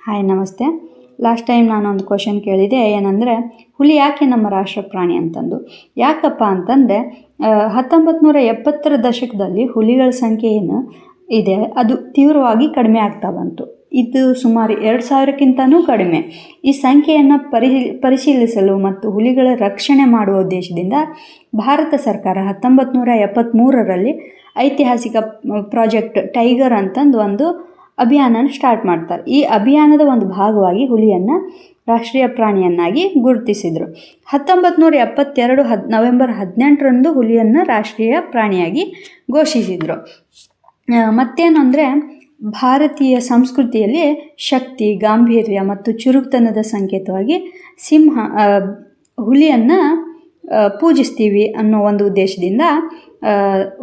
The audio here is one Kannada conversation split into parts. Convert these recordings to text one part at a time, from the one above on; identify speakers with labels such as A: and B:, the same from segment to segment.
A: ಹಾಯ್ ನಮಸ್ತೆ. ಲಾಸ್ಟ್ ಟೈಮ್ ನಾನೊಂದು ಕ್ವಶನ್ ಕೇಳಿದೆ, ಏನಂದರೆ ಹುಲಿ ಯಾಕೆ ನಮ್ಮ ರಾಷ್ಟ್ರ ಪ್ರಾಣಿ ಅಂತಂದು. ಯಾಕಪ್ಪ ಅಂತಂದರೆ 1970ರ ದಶಕದಲ್ಲಿ ಹುಲಿಗಳ ಸಂಖ್ಯೆ ಏನು ಇದೆ ಅದು ತೀವ್ರವಾಗಿ ಕಡಿಮೆ ಆಗ್ತಾ ಬಂತು. ಇದು ಸುಮಾರು 2000ಕ್ಕಿಂತನೂ ಕಡಿಮೆ. ಈ ಸಂಖ್ಯೆಯನ್ನು ಪರಿಶೀಲಿಸಲು ಮತ್ತು ಹುಲಿಗಳ ರಕ್ಷಣೆ ಮಾಡುವ ಉದ್ದೇಶದಿಂದ ಭಾರತ ಸರ್ಕಾರ 1973ರಲ್ಲಿ ಐತಿಹಾಸಿಕ ಪ್ರಾಜೆಕ್ಟ್ ಟೈಗರ್ ಅಂತಂದು ಒಂದು ಅಭಿಯಾನ ಸ್ಟಾರ್ಟ್ ಮಾಡ್ತಾರೆ. ಈ ಅಭಿಯಾನದ ಒಂದು ಭಾಗವಾಗಿ ಹುಲಿಯನ್ನು ರಾಷ್ಟ್ರೀಯ ಪ್ರಾಣಿಯನ್ನಾಗಿ ಗುರುತಿಸಿದರು. 1972 ನವೆಂಬರ್ 18ರಂದು ಹುಲಿಯನ್ನು ರಾಷ್ಟ್ರೀಯ ಪ್ರಾಣಿಯಾಗಿ ಘೋಷಿಸಿದರು. ಮತ್ತೇನು ಅಂದರೆ, ಭಾರತೀಯ ಸಂಸ್ಕೃತಿಯಲ್ಲಿ ಶಕ್ತಿ, ಗಾಂಭೀರ್ಯ ಮತ್ತು ಚುರುಕುತನದ ಸಂಕೇತವಾಗಿ ಹುಲಿಯನ್ನು ಪೂಜಿಸ್ತೀವಿ ಅನ್ನೋ ಒಂದು ಉದ್ದೇಶದಿಂದ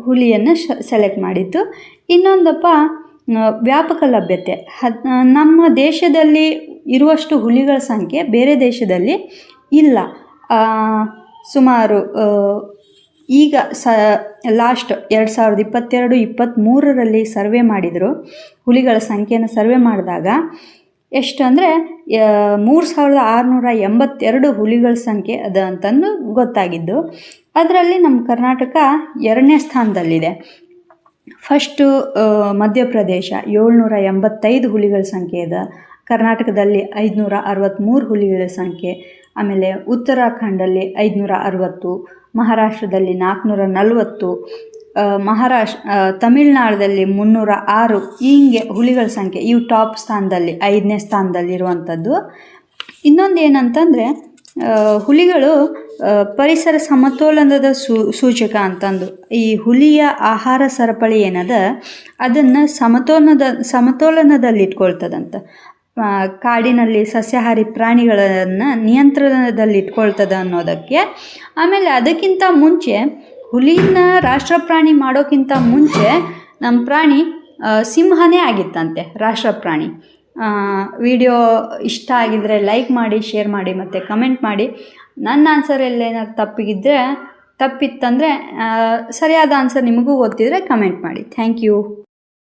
A: ಹುಲಿಯನ್ನು ಸೆಲೆಕ್ಟ್ ಮಾಡಿದ್ದು. ಇನ್ನೊಂದಪ್ಪ, ವ್ಯಾಪಕ ಲಭ್ಯತೆ. ನಮ್ಮ ದೇಶದಲ್ಲಿ ಇರುವಷ್ಟು ಹುಲಿಗಳ ಸಂಖ್ಯೆ ಬೇರೆ ದೇಶದಲ್ಲಿ ಇಲ್ಲ. ಸುಮಾರು ಈಗ ಲಾಸ್ಟ್ 2022-23ರಲ್ಲಿ ಸರ್ವೆ ಮಾಡಿದರು. ಹುಲಿಗಳ ಸಂಖ್ಯೆಯನ್ನು ಸರ್ವೆ ಮಾಡಿದಾಗ ಎಷ್ಟು ಅಂದರೆ 3682 ಹುಲಿಗಳ ಸಂಖ್ಯೆ ಅದ ಅಂತಂದು ಗೊತ್ತಾಗಿದ್ದು. ಅದರಲ್ಲಿ ನಮ್ಮ ಕರ್ನಾಟಕ 2ನೇ ಸ್ಥಾನದಲ್ಲಿದೆ. ಫಸ್ಟು ಮಧ್ಯಪ್ರದೇಶ 785 ಹುಲಿಗಳ ಸಂಖ್ಯೆ ಇದೆ. ಕರ್ನಾಟಕದಲ್ಲಿ 563 ಹುಲಿಗಳ ಸಂಖ್ಯೆ. ಆಮೇಲೆ ಉತ್ತರಾಖಂಡಲ್ಲಿ 560, ಮಹಾರಾಷ್ಟ್ರದಲ್ಲಿ 440, ತಮಿಳುನಾಡಲ್ಲಿ 306. ಹೀಗೆ ಹುಲಿಗಳ ಸಂಖ್ಯೆ ಇವು ಟಾಪ್ ಸ್ಥಾನದಲ್ಲಿ 5ನೇ ಸ್ಥಾನದಲ್ಲಿರುವಂಥದ್ದು. ಇನ್ನೊಂದು ಏನಂತಂದರೆ, ಹುಲಿಗಳು ಪರಿಸರ ಸಮತೋಲನದ ಸೂಚಕ ಅಂತಂದು. ಈ ಹುಲಿಯ ಆಹಾರ ಸರಪಳಿ ಏನದ ಅದನ್ನು ಸಮತೋಲನದಲ್ಲಿ ಇಟ್ಕೊಳ್ತದಂತ. ಕಾಡಿನಲ್ಲಿ ಸಸ್ಯಾಹಾರಿ ಪ್ರಾಣಿಗಳನ್ನು ನಿಯಂತ್ರಣದಲ್ಲಿ ಇಟ್ಕೊಳ್ತದ ಅನ್ನೋದಕ್ಕೆ. ಆಮೇಲೆ ಅದಕ್ಕಿಂತ ಮುಂಚೆ ಹುಲಿನ ರಾಷ್ಟ್ರ ಪ್ರಾಣಿ ಮಾಡೋಕ್ಕಿಂತ ಮುಂಚೆ ನಮ್ಮ ಪ್ರಾಣಿ ಸಿಂಹನೇ ಆಗಿತ್ತಂತೆ ರಾಷ್ಟ್ರ ಪ್ರಾಣಿ. ವಿಡಿಯೋ ಇಷ್ಟ ಆಗಿದ್ದರೆ ಲೈಕ್ ಮಾಡಿ, ಶೇರ್ ಮಾಡಿ ಮತ್ತು ಕಮೆಂಟ್ ಮಾಡಿ. ನನ್ನ ಆನ್ಸರಲ್ಲಿ ಏನಾದ್ರು ತಪ್ಪಿತ್ತಂದರೆ ಸರಿಯಾದ ಆನ್ಸರ್ ನಿಮಗೂ ಗೊತ್ತಿದ್ದರೆ ಕಮೆಂಟ್ ಮಾಡಿ. Thank you.